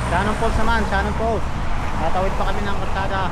Shannon Falls naman, Shannon Falls. Tatawid pa kami ng kalsada.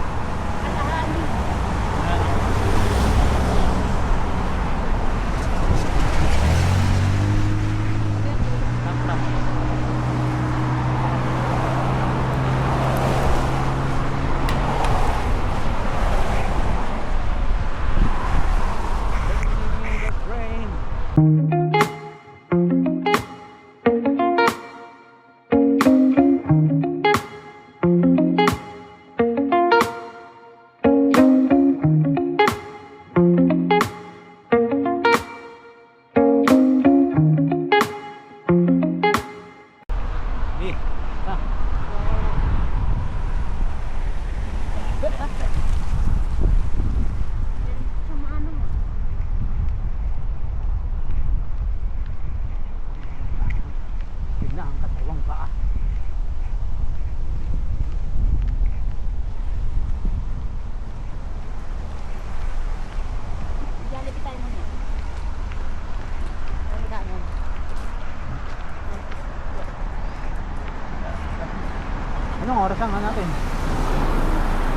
Anong oras ang natin?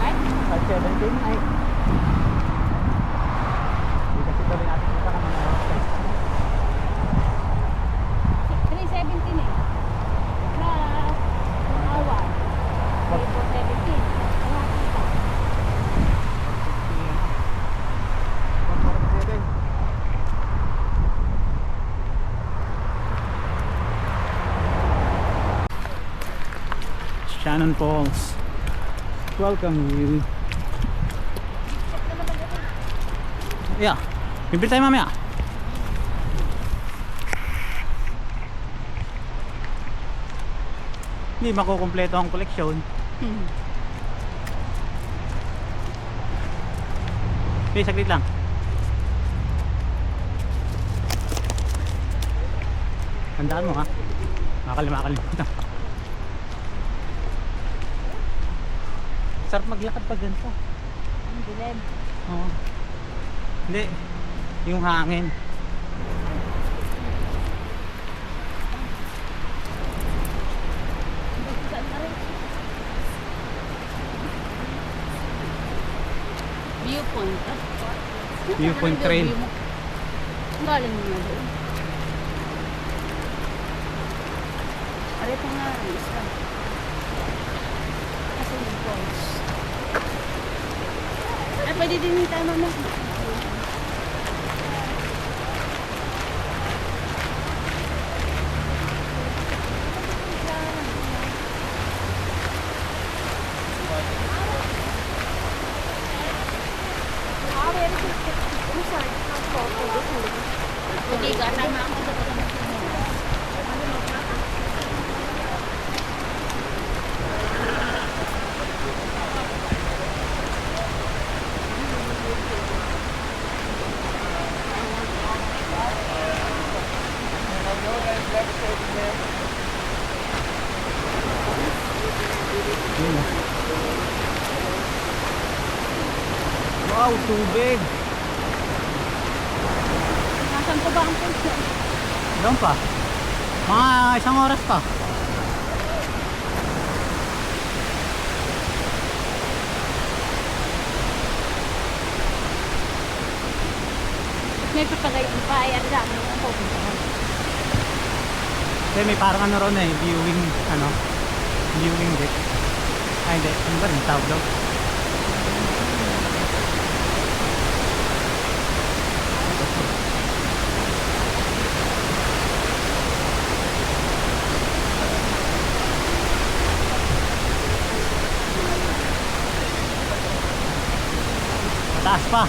5:17 ay. Hindi kasi tuloy natin kita naman ang oras eh. 3:17 eh. Na awa. 4:17. Shannon Falls. Welcome you. Yeah. Bibili tayo mamaya. Hindi makukumpleto ang koleksyon. Okay, saglit lang. Tandaan mo ha. Makalimutan. Sarap maglakad pa dyan pa. Ang dilim. Oo. Hindi. Yung hangin. Viewpoint. Viewpoint trail. Ang galing mo na doon. Ari pa nga. Isa. Kasi yung falls. Ay, pwede din yung tama na. Hindi ka tama ako sa Wow, tubig. Nasaan pa ba ang falls na? Doon pa. Mga isang oras pa. May papagayon pa. Ay, ano lang. Ang pupuntahan. Kasi may parang ano ron eh. Viewing deck. Ay hindi. Ano ba rin? Tawag daw. Mataas pa.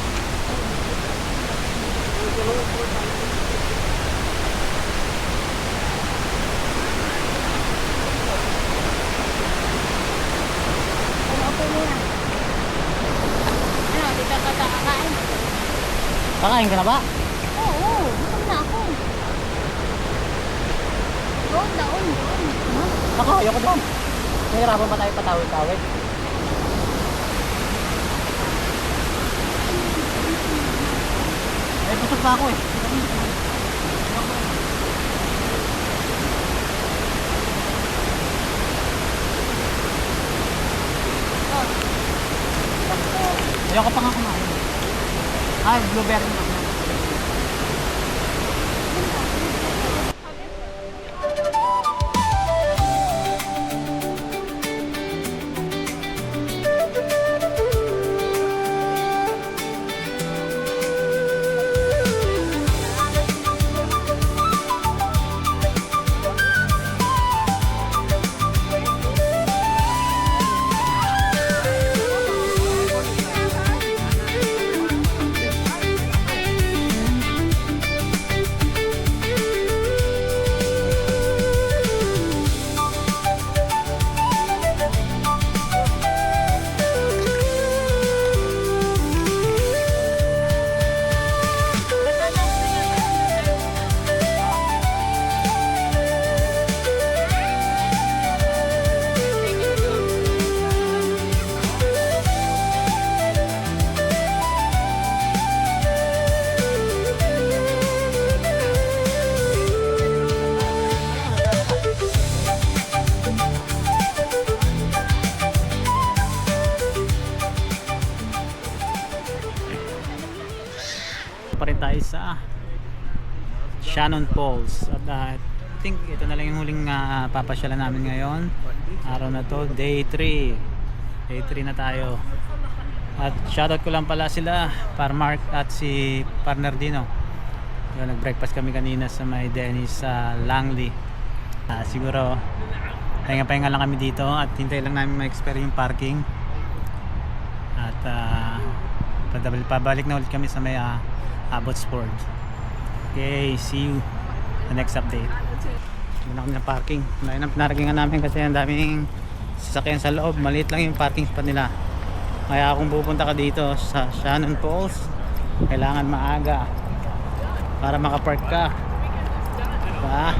Ano, di ka kakain? Kakain ka na ba? Oo, gutom na ako. Doon. Ako, ayoko doon. Nahirapan pa tayo patawid-tawid. Eh, busog pa ako eh. Ayoko pa nga kumain. Ay, blueberry na. Pa rin tayo sa Shannon Falls at I think ito na lang yung huling papasyalan namin ngayon. Araw na to, day 3 na tayo. At shoutout ko lang pala sila Par Mark at si Parnardino. Nag breakfast kami kanina sa may Dennis sa Langley. Siguro pahinga lang kami dito at hintay lang namin ma-experience yung parking at pabalik na ulit kami sa may Abbotsford. Okay, see you the next update. Muna kami ng parking. Narkingan namin kasi ang daming sasakyan sa loob. Maliit lang yung parking spot nila. Kaya kung pupunta ka dito sa Shannon Falls, kailangan maaga para makapark ka. Diba?